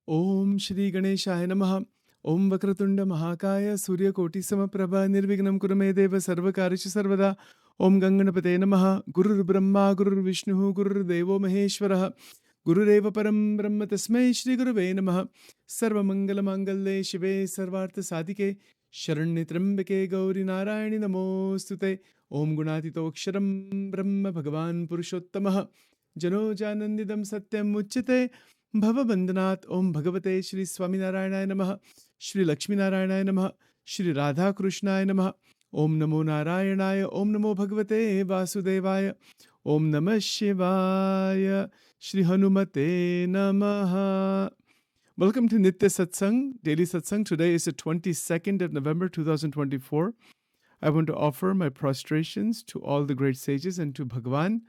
Om Shri Ganeshaya Namaha. Om Vakratunda Mahakaya Suryakoti Samaprabha Nirvignam Kurumedeva Sarvakarisha Sarvada. Om Ganganapate Namaha. Gurur Brahma Gurur Vishnu Gurur Devo Maheshwaraha. Gurureva Param Brahma Tasmai Shri Guruve Namaha. Sarva Mangala Mangalle Shive Sarvartha Sadike. Sharanya Trambake Gauri Narayani Namostute. Om Gunatito Aksharam Brahma Bhagavan Purushottamaha. Jano Janandidam Satyam Uchite. भवबंदनात् ओम भगवते श्री स्वामीनारायणाय नमः श्री लक्ष्मीनारायणाय नमः श्री राधा कृष्णाय नमः ओम नमो नारायणाय ओम नमो भगवते वासुदेवाय ओम नमः शिवाय श्री हनुमते नमः. Welcome to Nitya Satsang, Daily Satsang. Today is the 22nd of November 2024. I want to offer my prostrations to all the great sages and to Bhagavan,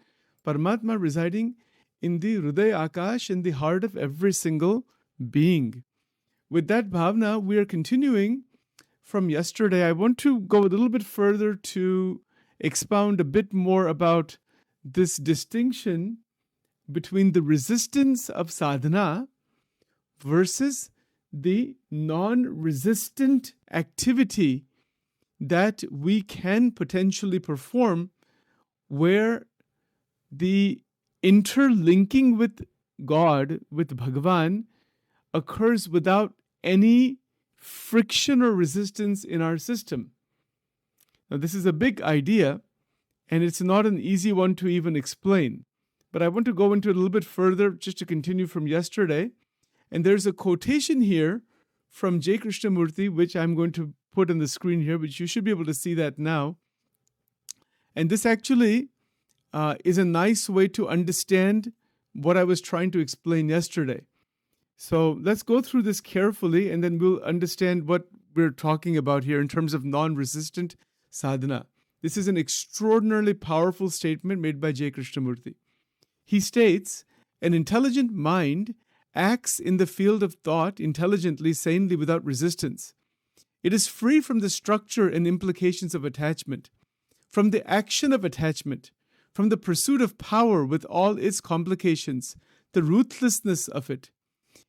Paramatma residing in the Hriday Akash, in the heart of every single being. With that bhavna, we are continuing from yesterday. I want to go a little bit further to expound a bit more about this distinction between the resistance of sadhana versus the non-resistant activity that we can potentially perform, where the interlinking with God, with Bhagavan, occurs without any friction or resistance in our system. Now, this is a big idea, and it's not an easy one to even explain. But I want to go into it a little bit further, just to continue from yesterday. And there's a quotation here from J. Krishnamurti, which I'm going to put on the screen here, which you should be able to see that now. And this actually is a nice way to understand what I was trying to explain yesterday. So let's go through this carefully, and then we'll understand what we're talking about here in terms of non-resistant sadhana. This is an extraordinarily powerful statement made by J. Krishnamurti. He states, an intelligent mind acts in the field of thought intelligently, sanely, without resistance. It is free from the structure and implications of attachment, from the action of attachment, from the pursuit of power with all its complications, the ruthlessness of it.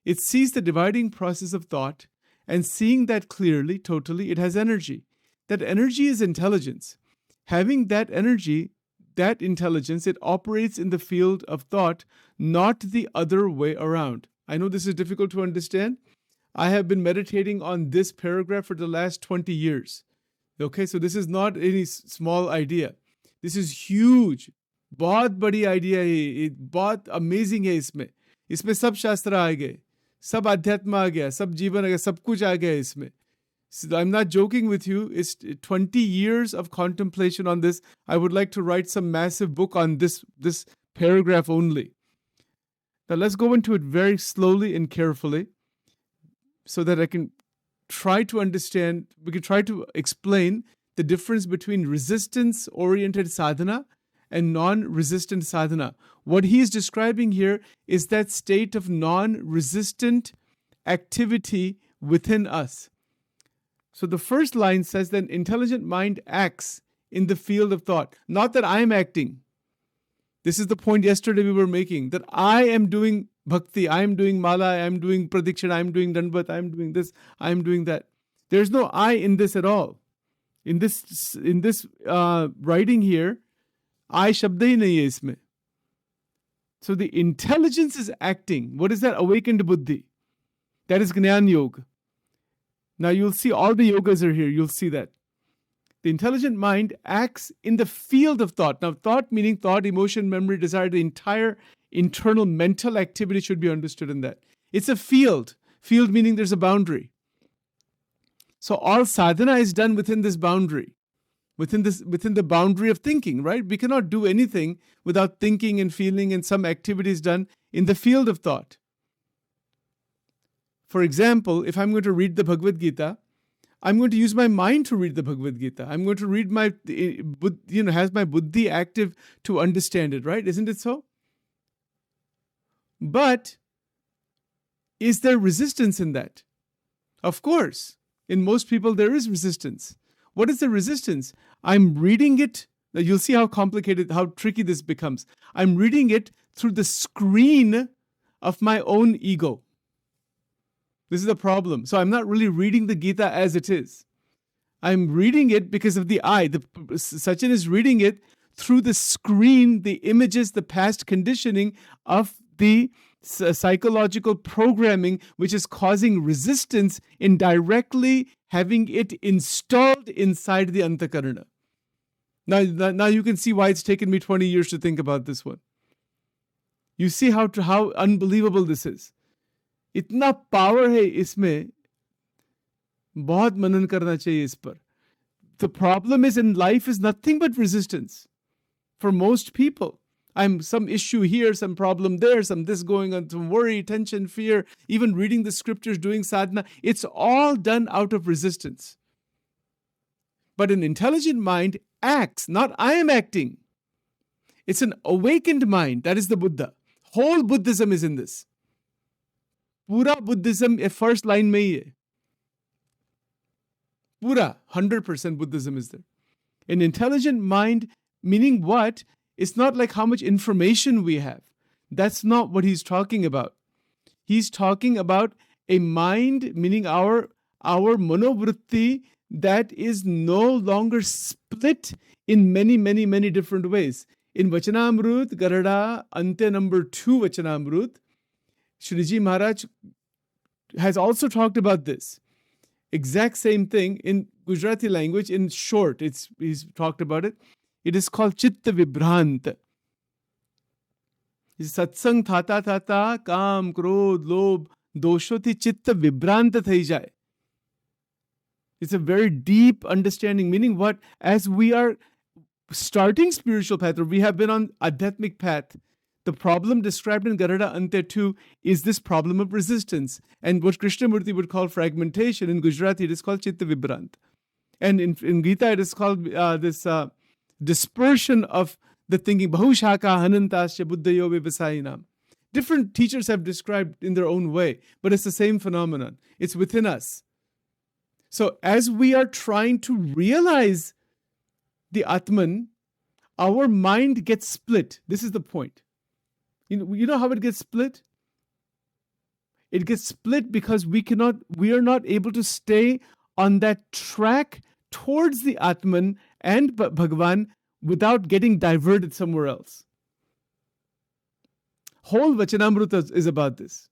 It sees the dividing process of thought, and seeing that clearly, totally, it has energy. That energy is intelligence. Having that energy, that intelligence, it operates in the field of thought, not the other way around. I know this is difficult to understand. I have been meditating on this paragraph for the last 20 years. Okay, so this is not any small idea. This is huge. बहुत बड़ी idea है ये, बहुत amazing है इसमें. इसमें सब शास्त्र आ गए, सब अध्यात्म आ गया, सब जीवन आ गया, सब कुछ आ गया इसमें. So I'm not joking with you. It's 20 years of contemplation on this. I would like to write some massive book on this paragraph only. Now let's go into it very slowly and carefully so that I can try to understand, we can try to explain the difference between resistance-oriented sadhana and non-resistant sadhana. What he is describing here is that state of non-resistant activity within us. So the first line says that an intelligent mind acts in the field of thought. Not that I am acting. This is the point yesterday we were making, that I am doing bhakti, I am doing mala, I am doing pradikshan, I am doing danvat, I am doing this, I am doing that. There's no I in this at all. In this writing here, I shabda hi nahi hai isme. So the intelligence is acting. What is that? Awakened buddhi. That is Jnana Yoga. Now you'll see all the yogas are here. You'll see that. The intelligent mind acts in the field of thought. Now thought meaning thought, emotion, memory, desire, the entire internal mental activity should be understood in that. It's a field. Field meaning there's a boundary. So all sadhana is done within this boundary. Within the boundary of thinking, right? We cannot do anything without thinking and feeling, and some activities done in the field of thought. For example, if I'm going to read the Bhagavad Gita, I'm going to use my mind to read the Bhagavad Gita. I'm going to read has my buddhi active to understand it, right? Isn't it so? But is there resistance in that? Of course. In most people, there is resistance. What is the resistance? I'm reading it. Now you'll see how complicated, how tricky this becomes. I'm reading it through the screen of my own ego. This is the problem. So I'm not really reading the Gita as it is. I'm reading it because of the eye. Sachin is reading it through the screen, the images, the past conditioning of the psychological programming, which is causing resistance in directly having it installed inside the Antakarana. Now you can see why it's taken me 20 years to think about this one. You see how unbelievable this is. इतना power है इसमें, बहुत मनन करना चाहिए इस पर. The problem is in life is nothing but resistance for most people. I'm some issue here, some problem there, some this going on, some worry, tension, fear, even reading the scriptures, doing sadhana. It's all done out of resistance. But an intelligent mind acts, not I am acting. It's an awakened mind. That is the Buddha. Whole Buddhism is in this. Pura Buddhism first line mein hi hai. Pura 100% Buddhism is there. An intelligent mind, meaning what? It's not like how much information we have. That's not what he's talking about. He's talking about a mind, meaning our manovritti, that is no longer split in many, many, many different ways. In Vachanamrut, Garada, Ante number 2 Vachanamrut, Shriji Maharaj has also talked about this. Exact same thing in Gujarati language, in short, he's talked about it. It is called Chitta Vibhrant. Satsang thata thata, Kam, Krodh, Lobh, Doshoti, Chitta Vibhrant thai jaye. It's a very deep understanding, meaning what? As we are starting spiritual path, or we have been on Adhyatmic path, the problem described in Garada Ante 2 is this problem of resistance. And what Krishnamurti would call fragmentation, in Gujarati it is called Chitta Vibrant. And in Gita it is called this dispersion of the thinking. Bahushaka hanantasya buddhayo vivasayinam. Different teachers have described in their own way, but it's the same phenomenon. It's within us. So as we are trying to realize the Atman, our mind gets split. This is the point. You know how it gets split? It gets split because we are not able to stay on that track towards the Atman and Bhagavan without getting diverted somewhere else. Whole Vachanamrita is about this.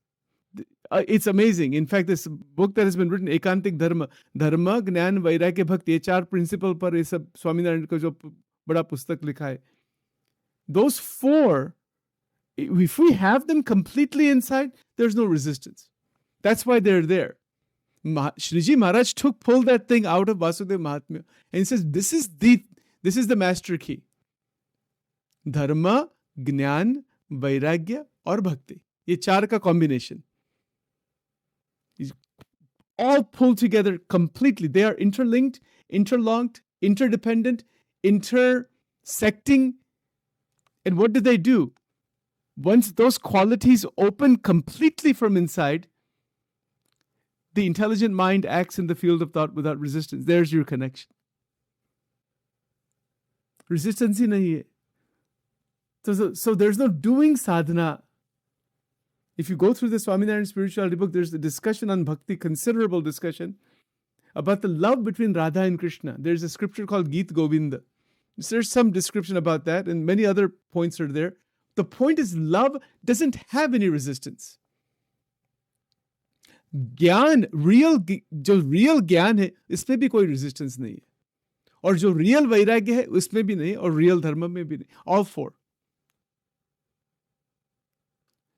It's amazing. In fact, this book that has been written, EKANTIK Dharma, Dharma, Gnan, Vairagya, Bhakti, ये 4 principle पर ये सब स्वामीनारायण का जो बड़ा पुस्तक लिखा है. Those 4, if we have them completely inside, there's no resistance. That's why they're there. Shriji Maharaj pulled that thing out of Vasudeva Mahatmya and he says, this is the master key. Dharma, Gnan, Vairagya और Bhakti. ये 4 का combination. All pulled together completely. They are interlinked, interlocked, interdependent, intersecting. And what do? Once those qualities open completely from inside, the intelligent mind acts in the field of thought without resistance. There's your connection. Resistance hi nahi hai. So there's no doing sadhana. If you go through the Swaminarayan spirituality book, there's a discussion on bhakti, considerable discussion about the love between Radha and Krishna. There's a scripture called Geet Govinda. There's some description about that, and many other points are there. The point is, love doesn't have any resistance. ज्ञान, जो real ज्ञान है, इसमें भी कोई resistance नहीं है. और जो real वैराग्य है, उसमें भी नहीं, और real धर्म में भी नहीं. All 4.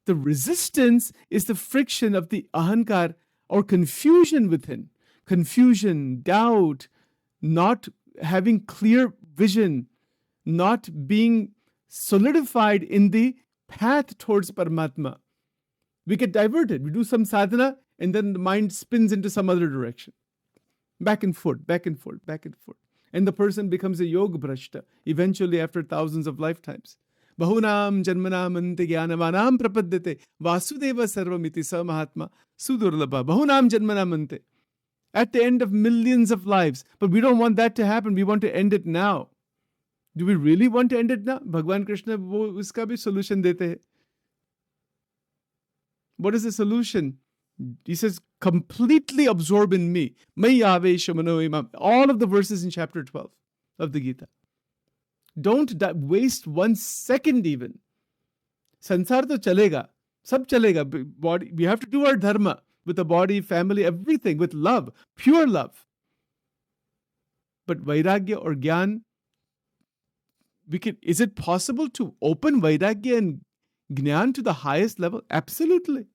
The resistance is the friction of the ahankar or confusion within. Confusion, doubt, not having clear vision, not being solidified in the path towards Paramatma. We get diverted. We do some sadhana and then the mind spins into some other direction. Back and forth, back and forth, back and forth. And the person becomes a yoga brashta, eventually after thousands of lifetimes. Bahunam janmanam ante jnanavanam prapadyate vasudeva sarvamiti sa mahatma sudurlabha. Bahunam janmanam ante. At the end of millions of lives. But we don't want that to happen. We want to end it now. Do we really want to end it now? Bhagwan Krishna wo uska bhi solution dete hai. What is the solution? He says, completely absorb in me. Mai avesha mano imam. All of the verses in chapter 12 of the Gita. Don't waste 1 second even. Sansar to chalega. Sab chalega. Body, we have to do our dharma with the body, family, everything with love, pure love. But vairagya or gyan, is it possible to open vairagya and gyan to the highest level? Absolutely.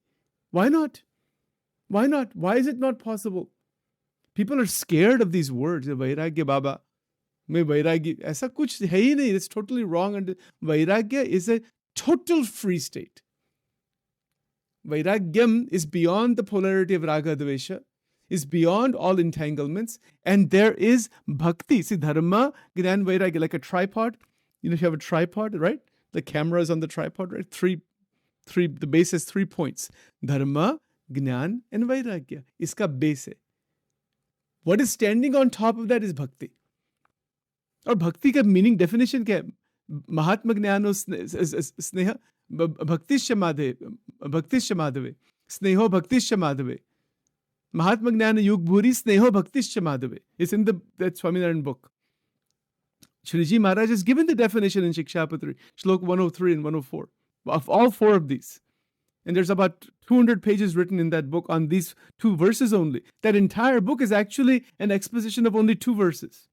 Why not? Why not? Why is it not possible? People are scared of these words. Vairagya Baba. Mein vairagya. Aisa kuch hai hi nahi. It's totally wrong. And vairagya is a total free state. Vairagyam is beyond the polarity of raga dvesha, is beyond all entanglements, and there is bhakti. See, dharma, gyan, vairagya, like a tripod. You have a tripod, right? The camera is on the tripod, right? The base has 3 points. Dharma, Gnan and Vairagya. Iska base hai. What is standing on top of that is bhakti. Or bhakti ka meaning, definition kya hai? Mahatma Gnano Sneha Bhaktisya Madhave. Sneho Bhaktisya Madhave. Mahatma Gnana Yug Bhuri Sneho Bhaktisya Madhave. It's in that SWAMINARAYAN book. Shriji Maharaj has given the definition in Shikshapatri, Shlok 103 and 104, of all 4 of these. And there's about 200 pages written in that book on these 2 verses only. That entire book is actually an exposition of only 2 verses.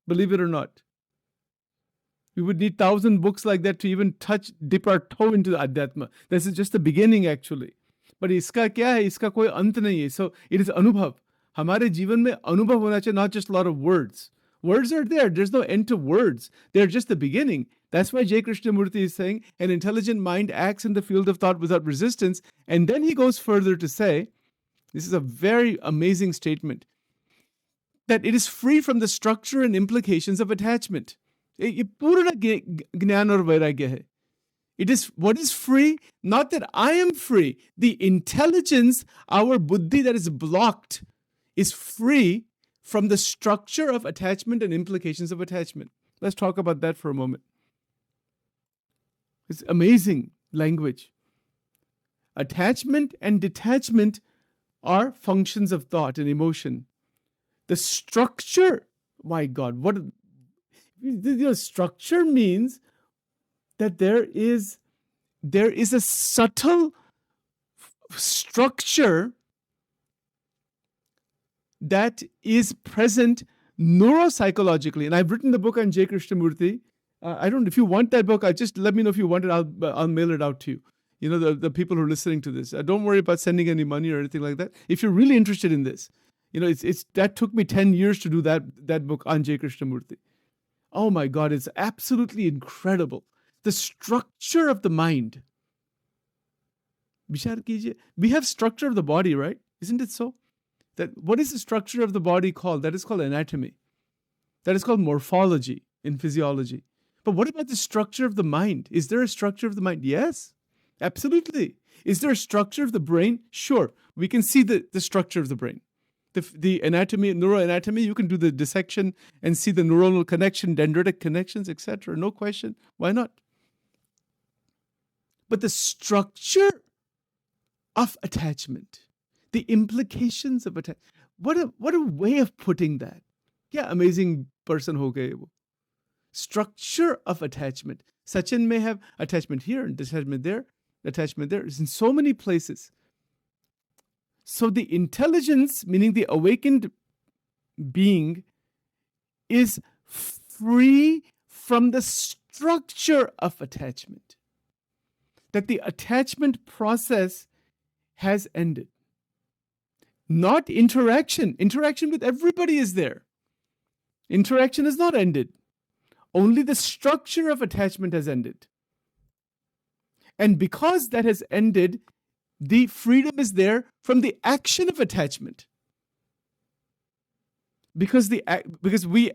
Believe it or not. We would need 1,000 books like that to even dip our toe into the Adhyatma. This is just the beginning actually. But iska kya hai? Iska koi ant nahi hai. So it is anubhav. Hamare जीवन में अनुभव होना चाहिए, not just a lot of words. Words are there. There's no end to words. They're just the beginning. That's why J. Krishnamurti is saying an intelligent mind acts in the field of thought without resistance. And then he goes further to say, this is a very amazing statement, that it is free from the structure and implications of attachment. Ye purna jnana aur vairagya hai. It is what is free, not that I am free. The intelligence, our buddhi that is blocked, is free from the structure of attachment and implications of attachment. Let's talk about that for a moment. It's amazing language. Attachment and detachment are functions of thought and emotion. The structure, my God, structure means that there is a subtle structure that is present neuropsychologically. And I've written the book on J. Krishnamurti. If you want that book, just let me know if you want it. I'll mail it out to you. The people who are listening to this. Don't worry about sending any money or anything like that. If you're really interested in this, it's that took me 10 years to do that book on J. Krishnamurti. Oh my God, it's absolutely incredible. The structure of the mind. Vichar kijiye. We have structure of the body, right? Isn't it so? What is the structure of the body called? That is called anatomy. That is called morphology in physiology. But what about the structure of the mind? Is there a structure of the mind? Yes, absolutely. Is there a structure of the brain? Sure. We can see the structure of the brain. The anatomy, neuroanatomy, you can do the dissection and see the neuronal connection, dendritic connections, etc. No question. Why not? But the structure of attachment, the implications of attachment, what a way of putting that. Yeah, amazing person ho gaye wo. Structure of attachment. Sachin may have attachment here and attachment there. It's in so many places. So the intelligence, meaning the awakened being, is free from the structure of attachment. That the attachment process has ended. Not interaction. Interaction with everybody is there. Interaction has not ended. Only the structure of attachment has ended. And because that has ended, the freedom is there from the action of attachment. Because we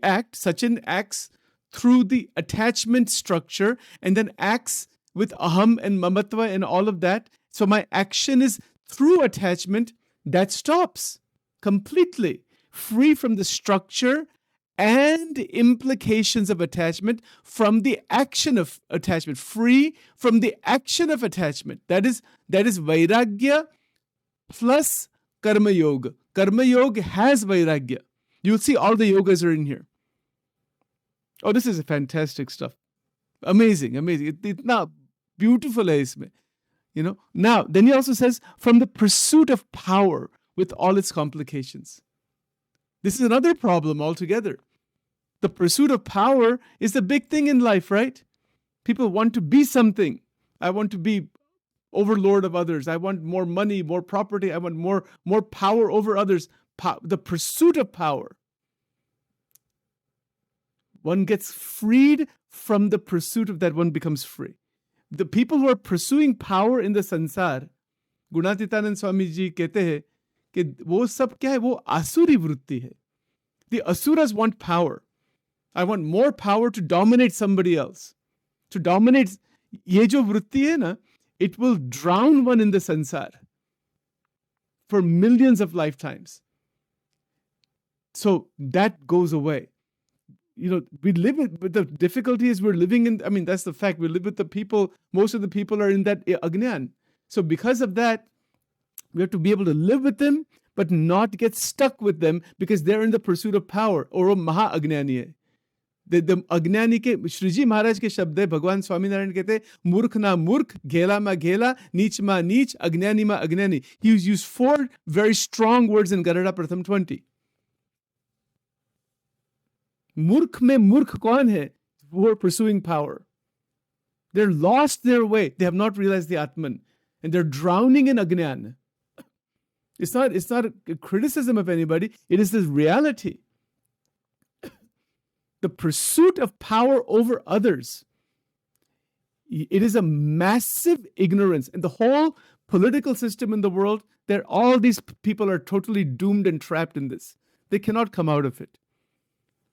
act, Sachin acts through the attachment structure and then acts with aham and mamatva and all of that. So my action is through attachment. That stops completely, free from the structure and implications of attachment from the action of attachment, free from the action of attachment. That is Vairagya plus Karma Yoga. Karma Yoga has Vairagya. You'll see all the yogas are in here. Oh, this is fantastic stuff. Amazing. Itna beautiful hai isme. Now, then he also says, from the pursuit of power with all its complications. This is another problem altogether. The pursuit of power is the big thing in life, right? People want to be something. I want to be overlord of others. I want more money, more property. I want more power over others. The pursuit of power. One gets freed from the pursuit of that, one becomes free. The people who are pursuing power in the sansar, Gunatitanand Swami Ji कहते हैं कि वो सब क्या है, वो आसुरी वृत्ति है. The asuras want power. I want more power to dominate somebody else. To dominate, ये जो वृत्ति है ना, it will drown one in the sansar for millions of lifetimes. So that goes away. We live with the difficulty is we're living in, that's the fact. We live with the people, most of the people are in that agnan. So because of that, we have to be able to live with them, but not get stuck with them because they're in the pursuit of power. Or maha agnani hai. The agnani ke, Shriji Maharaj ke shabd hai, Bhagwan Swaminarayan कहते, murkh na murkh, ghela ma ghela, neech ma neech, agnani ma agnani. He used 4 very strong words in Garada Pratham 20. Murkh mein murkh kaun hai? Who are pursuing power. They're lost their way. They have not realized the Atman. And they're drowning in Agnan. It's not a criticism of anybody. It is the reality. The pursuit of power over others. It is a massive ignorance. And the whole political system in the world, all these people are totally doomed and trapped in this. They cannot come out of it.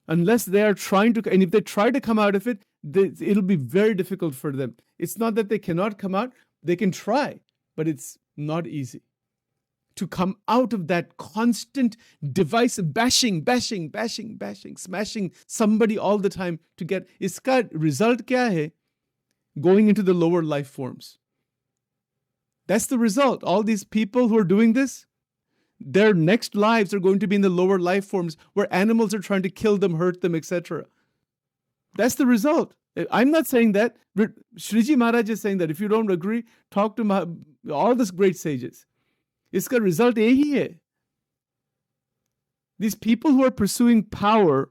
Unless they are trying to, and if they try to come out of it, it'll be very difficult for them. It's not that they cannot come out, they can try, but it's not easy. To come out of that constant divisive bashing, smashing somebody all the time to get, iska result kya hai? Going into the lower life forms. That's the result. All these people who are doing this, their next lives are going to be in the lower life forms where animals are trying to kill them, hurt them, etc. That's the result. I'm not saying that. Shriji Maharaj is saying that. If you don't agree, talk to all these great sages. Iska result yahi hai. These people who are pursuing power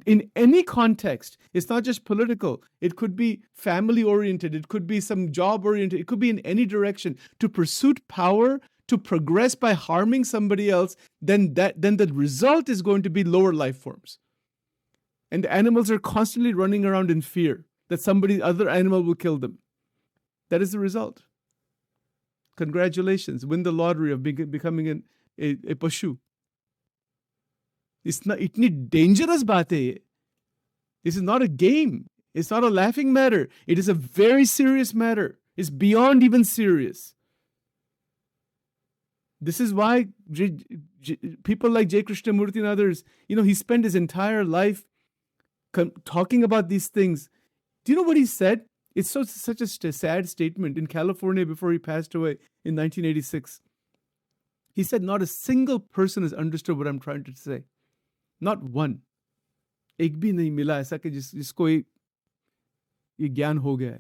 in any context, it's not just political. It could be family oriented. It could be some job oriented. It could be in any direction. To pursue power, to progress by harming somebody else, then the result is going to be lower life forms. And the animals are constantly running around in fear that other animal will kill them. That is the result. Congratulations, win the lottery of becoming a pashu. It's not itni dangerous baat hai. This is not a game. It's not a laughing matter. It is a very serious matter. It's beyond even serious. This is why people like J. Krishnamurti and others, he spent his entire life talking about these things. Do you know what he said? It's such a sad statement. In California, before he passed away in 1986, he said, not a single person has understood what I'm trying to say. Not one. Ek bhi nahi mila aisa ki jisko ye gyan ho gaya hai.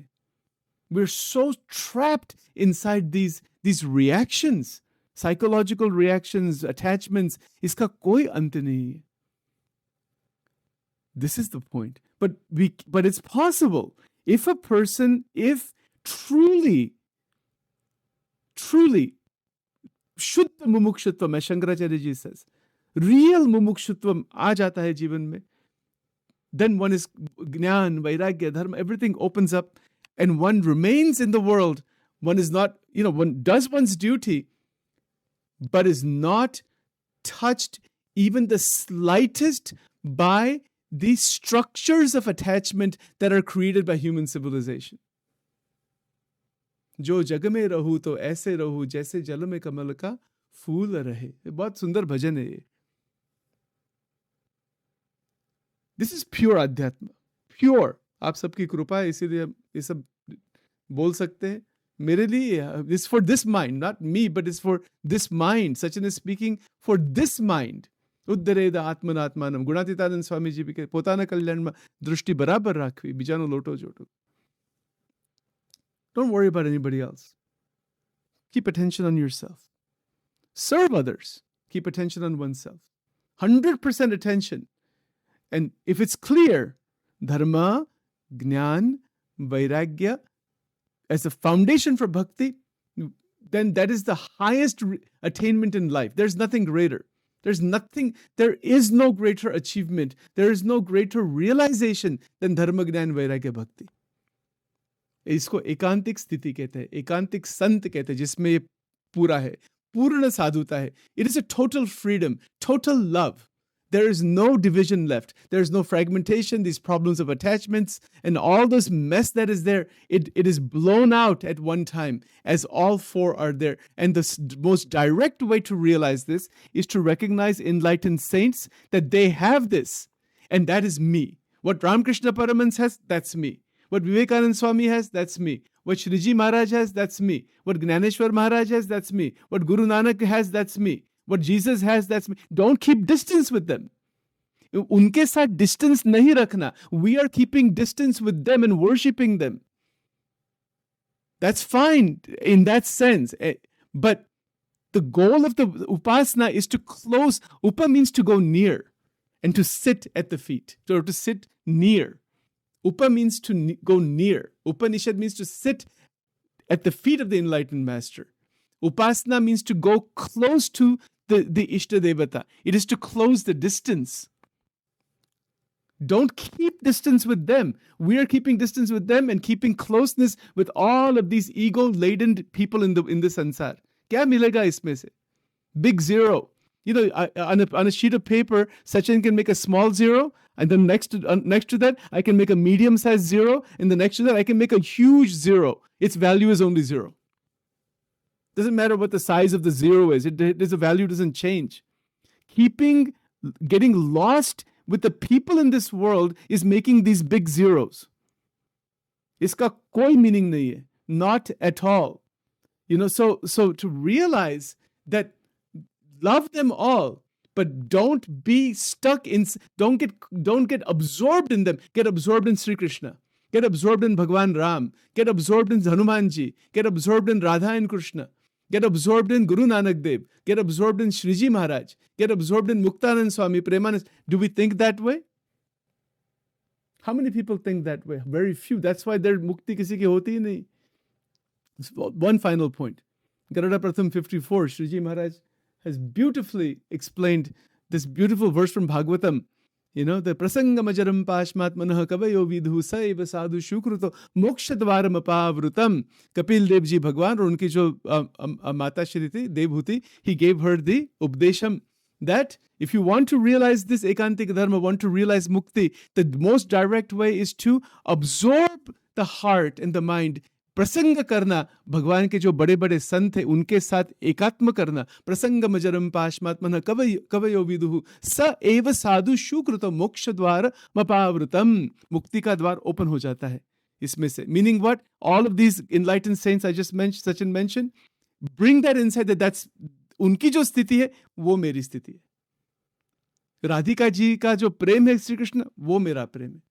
We're so trapped inside these reactions. Psychological reactions, attachments, iska koi ant nahi hai. This is the point. But it's possible. If a person, truly, Shuddha mumukshutvam, as Shankaracharya ji says, real mumukshutvam aa jata hai jivan mein, then one is Jnana, Vairagya, Dharma, everything opens up and one remains in the world. One is not, one does one's duty, but is not touched even the slightest by these structures of attachment that are created by human civilization. Jo jag mein rahu to aise rahu jaise jal mein kamal ka phool rahe. Bahut sundar bhajan hai ye. This is pure Adhyatma. Pure. आप सबकी कृपा है, इसीलिए ये सब बोल सकते हैं. मेरे लिए, it's for this mind, not me, but it's for this mind. Sachin is speaking for this mind. ઉદ્ધરેદ આત્મનાત્માનમ. Gunatitanand Swamiji બી કે પોતાના કલ્યાણમાં દૃષ્ટિ બરાબર રાખવી, બીજાનો લોટો જોટો. Don't worry about anybody else. Keep attention on yourself. Serve others. Keep attention on oneself. 100% attention. And if it's clear, dharma, jnana, vairagya, as a foundation for bhakti, then that is the highest attainment in life. There's nothing greater. There is no greater achievement. There is no greater realization than dharma, jnana, vairagya, bhakti. इसको एकांतिक स्थिति कहते हैं, एकांतिक संत कहते हैं, जिसमें ये पूरा है, पूर्ण साधुता है. It is a total freedom, total love. There is no division left. There is no fragmentation, these problems of attachments, and all this mess that is there, it is blown out at one time as all four are there. And the most direct way to realize this is to recognize enlightened saints that they have this, and that is me. What Ramakrishna Paramahans has, that's me. What Vivekananda Swami has, that's me. What Shriji Maharaj has, that's me. What Gnaneshwar Maharaj has, that's me. What Guru Nanak has, that's me. What Jesus has, that's me. Don't keep distance with them. उनके साथ distance नहीं रखना. We are keeping distance with them and worshipping them. That's fine in that sense. But the goal of the upasana is to close. Upa means to go near and to sit at the feet, or to sit near. Upa means to go near. Upanishad means to sit at the feet of the enlightened master. Upasana means to go close to the Ishta Devata. It is to close the distance. Don't keep distance with them. We are keeping distance with them and keeping closeness with all of these ego-laden people in the sansar. Kya milega isme se? Big zero. You know, on a sheet of paper, Sachin can make a small zero, and then next to that, I can make a medium-sized zero, and the next to that, I can make a huge zero. Its value is only zero. Doesn't matter what the size of the zero is. The value doesn't change. Getting lost with the people in this world is making these big zeros. Iska koi meaning nahi hai. Not at all. You know, so to realize that love them all, but don't be stuck in, don't get absorbed in them. Get absorbed in Sri Krishna. Get absorbed in Bhagwan Ram. Get absorbed in Hanumanji. Get absorbed in Radha and Krishna. Get absorbed in Guru Nanak Dev. Get absorbed in Shriji Maharaj. Get absorbed in Muktanand Swami, Premanand. Do we think that way? How many people think that way? Very few. That's why their mukti kisi ki hoti hi nahi. One final point. Garuda Pratham 54, Shriji Maharaj has beautifully explained this beautiful verse from Bhagavatam. You know, the prasangamajaram pashmatmanah kavayo vidhu saiva sadhu shukruto mokshadvaram apavrutam. Kapil Dev Ji Bhagwan, or unki jo Mata Shri thi, Devhuti, he gave her the updesham that if you want to realize this ekantika dharma, want to realize mukti, the most direct way is to absorb the heart and the mind. प्रसंग करना, भगवान के जो बड़े बड़े संत हैं उनके साथ एकात्म करना. प्रसंग मजरम पाशमात्मन कवयो विदुः स एव साधु सुकृत मोक्ष द्वार मपावृतम. मुक्ति का द्वार ओपन हो जाता है इसमें से. Meaning what? All of these enlightened saints I just mentioned, Sachin mentioned, bring that insight that that's उनकी जो स्थिति है वो मेरी स्थिति है. राधिका जी का जो प्रेम है श्री कृष्ण, वो मेरा प्रेम है.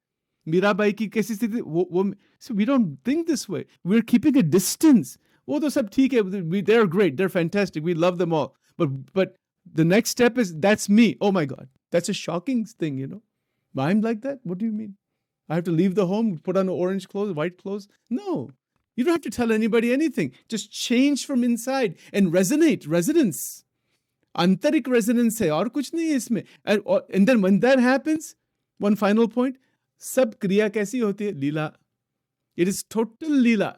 मीराबाई की कैसी स्थिति वो. So we don't think this way. We're keeping a distance. वो तो सब ठीक है. They're great. They're fantastic. We love them all. But the next step is, that's me. Oh my God. That's a shocking thing, you know. I'm like that? What do you mean? I have to leave the home, put on orange clothes, white clothes? No. You don't have to tell anybody anything. Just change from inside and resonance. Antarik resonance hai. Aur kuch nahi hai isme. And then when that happens, one final point, सब क्रिया कैसी होती है? लीला. It is total लीला.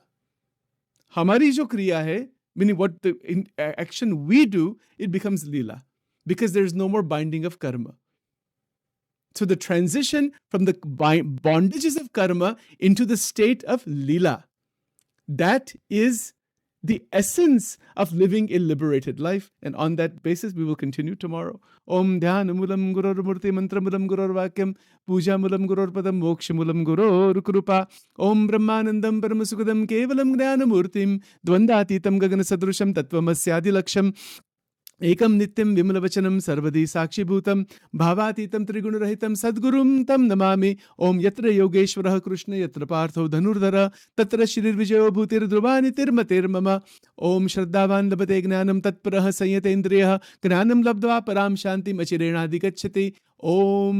हमारी जो क्रिया है, meaning what the action we do, it becomes Leela. Because there is no more binding of karma. So the transition from the bondages of karma into the state of lila, that is the essence of living a liberated life. And on that basis, we will continue tomorrow. Om Dhyanamulam Guror Murti Mantramulam Guror Vakyam Pujamulam Guror Padam Mokshamulam Guror Krupa Om Brahmanandam Paramasukadam Kevalam Jnanamurtim Dvandatitam Gagana Sadrusham Tattvamasya Laksham एकम नित्यम विमलवचनम सर्वदी साक्षीभूतम भावातीतम त्रिगुणरहितम सद्गुरुम तम नमामि ओम यत्र योगेश्वरः कृष्ण यत्र पार्थो धनुर्धर तत्र श्रीर्विजयो भूतिर्ध्रुवा नितिर्मतिर्मम ओम श्रद्धावान लभते ज्ञानम तत्परः संयतेन्द्रियः ज्ञानम लब्ध्वा पराम शांतिम अचिरेणाधिगच्छति ओम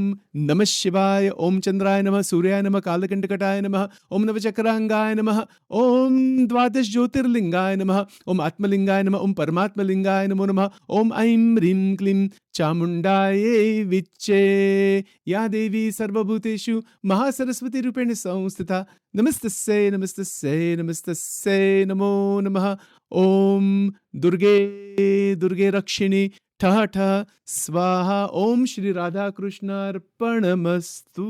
नमः शिवाय ओम चंद्राय नमः सूर्याय नमः कालकंटकटाय नमः ओम नवचक्रांगाय नमः ओम द्वादश ज्योतिर्लिंगाय नमः ओम आत्मलिंगाय नमः ओम परमात्मलिंगाय नमो नमः ओम ऐं ह्रीं क्लीं चामुंडायै विच्चे या देवी सर्वभूतेषु महासरस्वती रूपेण संस्थिता नमस्तस्यै नमस्तस्यै नमस्तस्यै नमो नमः ओम दुर्गे दुर्गे रक्षिणी ठः ठः स्वाहा ओम श्री राधा कृष्णार्पणमस्तु।